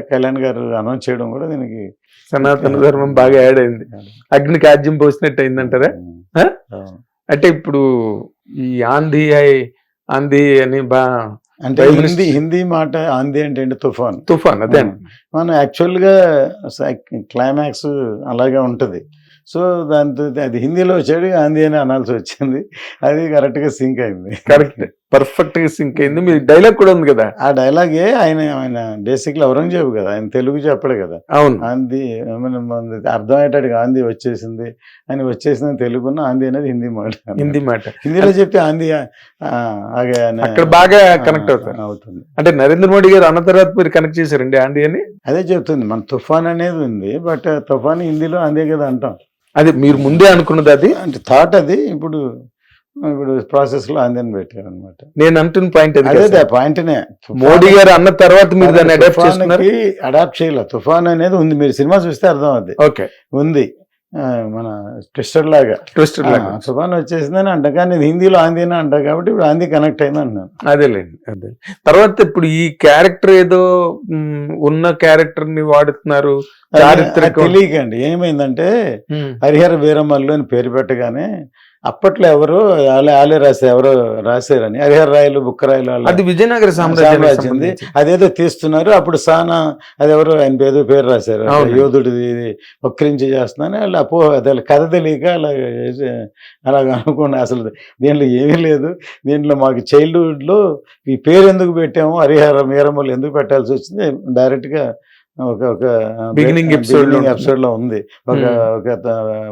కళ్యాణ్ గారు అనౌన్స్ చేయడం కూడా దీనికి సనాతన ధర్మం బాగా యాడ్ అయింది. అగ్నికి ఆజ్యం పోసినట్టు అయిందంటారా? అంటే ఇప్పుడు ఈ ఆంధీ అని అంటే హిందీ మాట ఆంధీ అంటే తుఫాన్ అదే మనం యాక్చువల్ గా క్లైమాక్స్ అలాగే ఉంటది. సో దాంతో అది హిందీలో వచ్చాడు ఆంధీ అని అనాల్సి వచ్చింది. అది కరెక్ట్ గా సింక్ అయింది. కరెక్ట్ పర్ఫెక్ట్ గా సింక్ అయింది. మీ డైలాగ్ కూడా ఉంది కదా, ఆ డైలాగే ఆయన బేసిక్లీ ఔరంగజేబు కదా, ఆయన తెలుగు చెప్పడు కదా. అవును, ఆంధీ అర్థమయ్యేటట్టుగా ఆంధీ వచ్చేసింది అని వచ్చేసింది తెలుగున్న, ఆంధీ అనేది హిందీ మాట. హిందీలో చెప్తే ఆంధీ అక్కడ బాగా కనెక్ట్ అవుతుంది. అంటే నరేంద్ర మోడీ గారు అన్న తర్వాత మీరు కనెక్ట్ చేశారండి ఆంధీ అని? అదే చెప్తుంది. మన తుఫాన్ అనేది ఉంది, బట్ తుఫాన్ హిందీలో ఆంధీ కదా అంటాం. అది మీరు ముందే అనుకున్నది, అది అంటే థాట్. అది ఇప్పుడు ప్రాసెస్ లో ఆంధ్రని పెట్టారు అనమాట. నేను అంటున్న పాయింట్ అదే పాయింట్నే. మోడీ గారు అన్న తర్వాత మీరు దాన్ని అడాప్ట్ చేయాలి. తుఫాన్ అనేది ఉంది, మీరు సినిమా చూస్తే అర్థం అవుద్ది. ఓకే, ఉంది మన ట్విస్టర్ లాగా తుఫాన్ వచ్చేసిందని అంట, కానీ ఇది హిందీలో ఆంధీని అంట, కాబట్టి ఇప్పుడు ఆంధీ కనెక్ట్ అయింది అంటున్నాను. అదేలేండి. అదే తర్వాత ఇప్పుడు ఈ క్యారెక్టర్ ఏదో ఉన్న క్యారెక్టర్ ని వాడుతున్నారు. తెలియకండి ఏమైందంటే హరిహర వీరమల్లు అని పేరు పెట్టగానే అప్పట్లో ఎవరు ఆలే ఎవరో రాశారని, హరిహర రాయలు బుక్కరాయలు, అది విజయనగర సామ్రాజ్యం, అదేదో తీస్తున్నారు. అప్పుడు సానా అదెవరో ఆయన ఏదో పేరు రాశారు, యోధుడిది వక్రించి చేస్తున్నాను. వాళ్ళు అపోహ, అదే కథ తెలియక అలాగ అనుకున్నా. అసలు దీంట్లో ఏమీ లేదు. దీంట్లో మాకు చైల్డ్హుడ్ లో ఈ పేరు ఎందుకు పెట్టాము, హరిహర వీరమల్లు ఎందుకు పెట్టాల్సి వచ్చింది, డైరెక్ట్ గా ఒక బిగినింగ్ ఎపిసోడ్ లో ఉంది.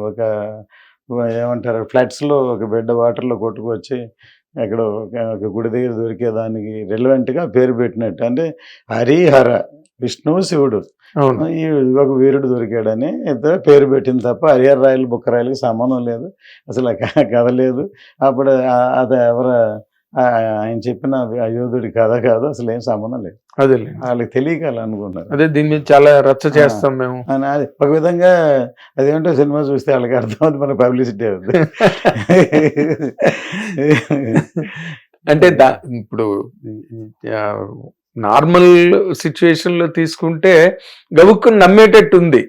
ఒక ఏమంటారు, ఫ్లడ్స్ లో ఒక బిడ్డ వాటర్ లో కొట్టుకొచ్చి ఎక్కడో ఒక గుడి దగ్గర దొరికేదానికి రెలవెంట్ గా పేరు పెట్టినట్టు. అంటే హరిహర విష్ణువు శివుడు, ఈ ఒక వీరుడు దొరికాడని పేరు పెట్టింది తప్ప హరిహర రాయలు బుక్కరాయలకి సంబంధం లేదు, అసలు కథ లేదు. అప్పుడు అది ఆయన చెప్పిన యోధుడి కథ కాదు, అసలు ఏం సంబంధం లేదు. అదే వాళ్ళకి తెలియకాలనుకున్నారు. అదే దీని మీద చాలా రచ్చ చేస్తాం మేము. ఒక విధంగా అదేంటో సినిమా చూస్తే వాళ్ళకి అర్థమవుతుంది, మన పబ్లిసిటీ అవుతుంది. అంటే ఇప్పుడు నార్మల్ సిచ్యువేషన్ లో తీసుకుంటే గబుక్కుని నమ్మేటట్టు ఉంది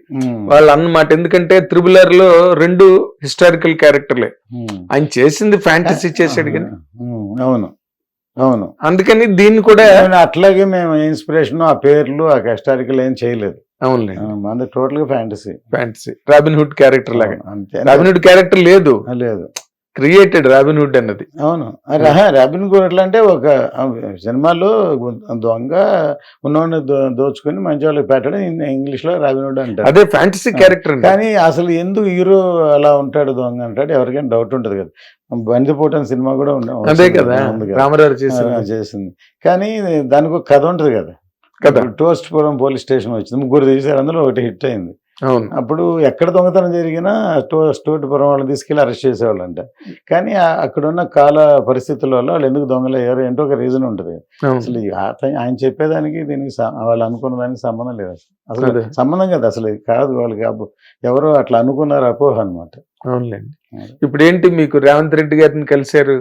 వాళ్ళు అన్నమాట. ఎందుకంటే త్రిబులర్ లో 2 హిస్టారికల్ క్యారెక్టర్లే, ఆయన చేసింది ఫ్యాంటసీ చేసాడు కానీ. అవును అవును, అందుకని దీన్ని కూడా అట్లాగే మేము ఇన్స్పిరేషన్, ఆ పేర్లు ఆ హిస్టారికల్ ఏం చేయలేదు. అవునులే, మన టోటల్ గా ఫ్యాంటసీ రాబిన్ హుడ్ క్యారెక్టర్ లాగా. రాబిన్ హుడ్ క్యారెక్టర్ లేదు, క్రియేటెడ్ రాబిన్ హుడ్ అన్నది. అవును, రాబిన్ హుడ్ ఎట్లా అంటే ఒక సినిమాలో దొంగ ఉన్నోడిని దోచుకుని మంచి వాళ్ళకి పెట్టడం, ఇంగ్లీష్ లో రాబిన్ హుడ్ అంటారు. అదే ఫ్యాంటసీ క్యారెక్టర్. కానీ అసలు ఎందుకు హీరో అలా ఉంటాడు, దొంగ అంటాడు, ఎవరికైనా డౌట్ ఉంటది కదా. బందిపోటని సినిమా కూడా అదే కదా రామారావు చేసింది. కానీ దానికి ఒక కథ ఉంటది కదా. టోస్ట్పురం పోలీస్ స్టేషన్ వచ్చింది, 3 తీశారు, అందులో ఒకటి హిట్ అయింది. అప్పుడు ఎక్కడ దొంగతనం జరిగినా స్టోట్పురం వాళ్ళని తీసుకెళ్లి అరెస్ట్ చేసేవాళ్ళంట. కానీ అక్కడున్న కాల పరిస్థితుల వల్ల వాళ్ళు ఎందుకు దొంగలు అయ్యారు ఏంటో ఒక రీజన్ ఉంటుంది. అసలు ఆయన చెప్పేదానికి దీనికి వాళ్ళు అనుకున్న దానికి సంబంధం లేదు. అసలు సంబంధం కదా, అసలు కాదు. వాళ్ళకి ఎవరో అట్లా అనుకున్నారు, అపోహ అనమాట. అవునులేండి. ఇప్పుడు ఏంటి, మీకు రేవంత్ రెడ్డి గారిని కలిశారు,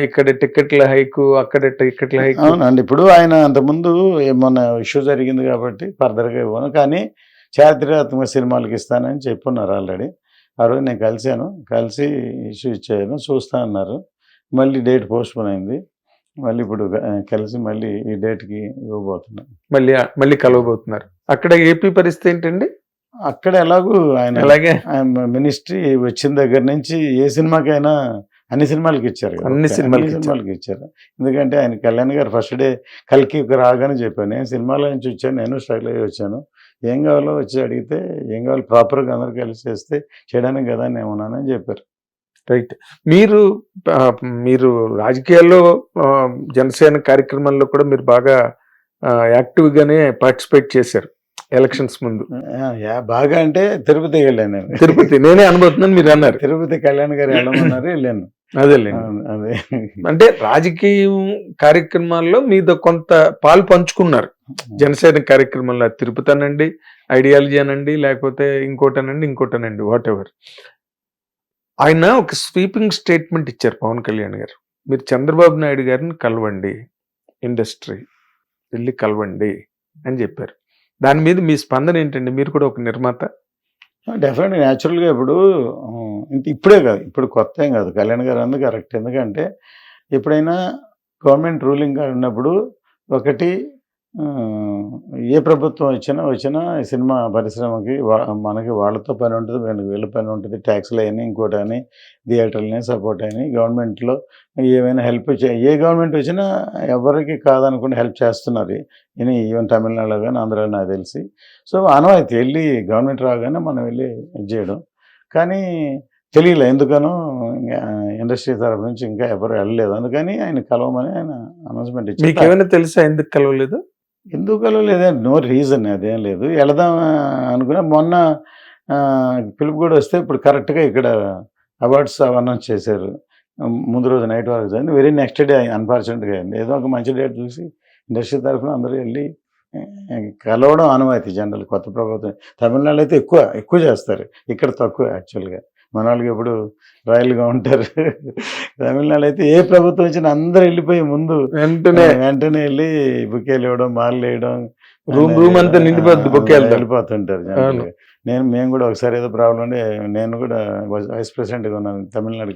ఇక్కడ టికెట్ల హైకు, అక్కడ టికెట్ల హైకు. అవునండి, ఇప్పుడు ఆయన అంతకుముందు ఏమన్నా ఇష్యూ జరిగింది కాబట్టి ఫర్దర్గా ఇవ్వను, కానీ చారిత్రాత్మక సినిమాలకు ఇస్తానని చెప్పున్నారు ఆల్రెడీ. ఆ రోజు నేను కలిసి ఇష్యూ ఇచ్చాను, చూస్తా అన్నారు. మళ్ళీ డేట్ పోస్ట్పోన్ అయింది. మళ్ళీ ఇప్పుడు కలిసి మళ్ళీ ఈ డేట్కి ఇవ్వబోతున్నాను. మళ్ళీ కలవబోతున్నారు. అక్కడ ఏపీ పరిస్థితి ఏంటండి? అక్కడ ఎలాగూ ఆయన అలాగే మినిస్ట్రీ వచ్చిన దగ్గర నుంచి ఏ సినిమాకైనా అన్ని సినిమాలకి ఇచ్చారు, అన్ని సినిమాలకి ఇచ్చారు. ఎందుకంటే ఆయన కళ్యాణ్ గారు ఫస్ట్ డే కల్కి రాగానే చెప్పాను, నేను సినిమాలో నుంచి వచ్చాను, నేను స్ట్రగుల్ అయ్యి వచ్చాను, ఏం కావాలో వచ్చి అడిగితే ఏం కావాలి ప్రాపర్గా అందరు కలిసి చేస్తే చేయడానికి కదా నేను ఉన్నానని చెప్పారు. రైట్. మీరు రాజకీయాల్లో జనసేన కార్యక్రమాల్లో కూడా మీరు బాగా యాక్టివ్గానే పార్టిసిపేట్ చేశారు ఎలక్షన్స్ ముందు. బాగా అంటే తిరుపతి వెళ్ళాను నేను. తిరుపతి నేనే అనుభవుతున్నాను, మీరు అన్నారు. తిరుపతి కళ్యాణ్ గారు వెళ్ళమన్నారు, వెళ్ళాను. అదే అంటే రాజకీయ కార్యక్రమాల్లో మీద కొంత పాలు పంచుకున్నారు జనసేన కార్యక్రమంలో. తిరుపతి అనండి, ఐడియాలజీ అనండి, లేకపోతే ఇంకోటనండి వాట్ ఎవర్. ఆయన ఒక స్వీపింగ్ స్టేట్మెంట్ ఇచ్చారు పవన్ కళ్యాణ్ గారు, మీరు చంద్రబాబు నాయుడు గారిని కలవండి, ఇండస్ట్రీ వెళ్ళి కలవండి అని చెప్పారు. దాని మీద మీ స్పందన ఏంటండి? మీరు కూడా ఒక నిర్మాత. డెఫినెట్గా న్యాచురల్గా ఇప్పుడు ఇప్పుడే కాదు, ఇప్పుడు కొత్త ఏం కాదు, కళ్యాణ్ గారు అందుకు కరెక్ట్. ఎందుకంటే ఎప్పుడైనా గవర్నమెంట్ రూలింగ్ ఉన్నప్పుడు ఒకటి ఏ ప్రభుత్వం వచ్చినా సినిమా పరిశ్రమకి మనకి వాళ్ళతో పని ఉంటుంది, వీళ్ళ పని ఉంటుంది, ట్యాక్స్లు అయినా ఇంకోటి అని థియేటర్లని సపోర్ట్ అయినాయి. గవర్నమెంట్లో ఏమైనా హెల్ప్ ఏ గవర్నమెంట్ వచ్చినా ఎవరికి కాదనుకుంటే హెల్ప్ చేస్తున్నారు. ఈవెన్ తమిళనాడులో కానీ ఆంధ్రాలో నాకు తెలిసి. సో ఆనవాయితీ వెళ్ళి గవర్నమెంట్ రాగానే మనం వెళ్ళి ఇది చేయడం. కానీ తెలియలే ఎందుకనో ఇండస్ట్రీ తరఫు నుంచి ఇంకా ఎవరు వెళ్ళలేదు. అందుకని ఆయన కలవమని ఆయన అనౌన్స్మెంట్ ఇచ్చారు. మీకు ఏమైనా తెలుసా ఎందుకు కలవలేదు? ఎందుకు కలవలేదే, నో రీజన్, అదేం లేదు. వెళదాం అనుకున్నా. మొన్న పిలుపు కూడా వస్తే ఇప్పుడు కరెక్ట్గా ఇక్కడ అవార్డ్స్ అనౌన్స్ చేశారు. ముందు రోజు నైట్ వరకు జరిగింది. వెరీ నెక్స్ట్ డే అన్ఫార్చునేట్గా అయింది. ఏదో ఒక మంచి డేట్ చూసి ఇండస్ట్రీ తరఫున అందరూ వెళ్ళి కలవడం ఆనవాయితీ. జనరల్ కొత్త ప్రభుత్వం తమిళనాడు అయితే ఎక్కువ చేస్తారు, ఇక్కడ తక్కువ యాక్చువల్గా. మన వాళ్ళకి ఎప్పుడు రాయల్గా ఉంటారు. తమిళనాడు అయితే ఏ ప్రభుత్వం వచ్చినా అందరూ వెళ్ళిపోయి ముందు వెంటనే వెళ్ళి బుకేలు ఇవ్వడం, మాలలు వేయడం, రూమ్ అంతా నిండిపోద్ది, బుకేలు వెళ్ళిపోతుంటారు. మేము కూడా ఒకసారి ఏదో ప్రాబ్లం ఉంటే నేను కూడా వైస్ ప్రెసిడెంట్గా ఉన్నాను తమిళనాడు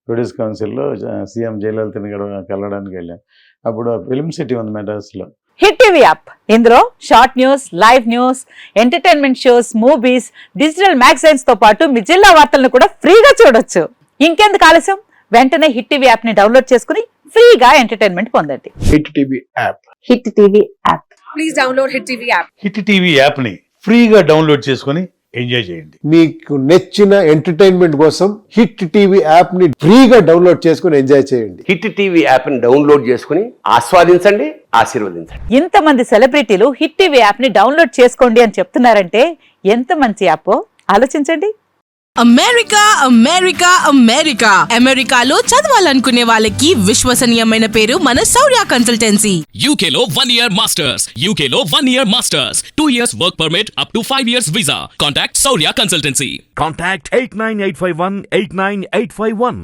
ప్రొడ్యూస్ కౌన్సిల్లో. సీఎం జయలలితని కలవడానికి వెళ్ళాను. అప్పుడు ఫిల్మ్ సిటీ ఉంది మెడ్రాస్లో. హిట్ టీవీ యాప్, ఇందులో short news, live news, entertainment shows, movies, digital magazines తో పాటు మీ జిల్లా వార్తలను కూడా ఫ్రీగా చూడొచ్చు. ఇంకెందుకు ఆలస్యం, వెంటనే హిట్ టీవీ యాప్ ని డౌన్లోడ్ చేసుకుని ఫ్రీగా ఎంటర్టైన్మెంట్ పొందండి. Hit TV app. Hit TV app. Please download hit TV app. Hit TV యాప్ని ఫ్రీగా డౌన్లోడ్ చేసుకొని ఎంజాయ్ చేయండి. మీకు నచ్చిన ఎంటర్టైన్మెంట్ కోసం హిట్ టీవీ యాప్ ని ఫ్రీగా డౌన్లోడ్ చేసుకుని ఎంజాయ్ చేయండి. హిట్ టీవీ యాప్ ని డౌన్లోడ్ చేసుకుని ఆస్వాదించండి, ఆశీర్వదించండి. ఇంతమంది సెలబ్రిటీలు హిట్ టీవీ యాప్ ని డౌన్లోడ్ చేసుకోండి అని చెప్తున్నారంటే ఎంత మంచి యాప్ ఆలోచించండి. అమెరికా అమెరికా అమెరికా అమెరికాలో చదవాలనుకునే వాళ్ళకి విశ్వసనీయమైన పేరు మన శౌర్య కన్సల్టెన్సీ. UK లో 1 year masters. UK లో 1 year masters. 2 years work permit up to 5 years visa. Contact Saurya Consultancy. Contact 89851 89851.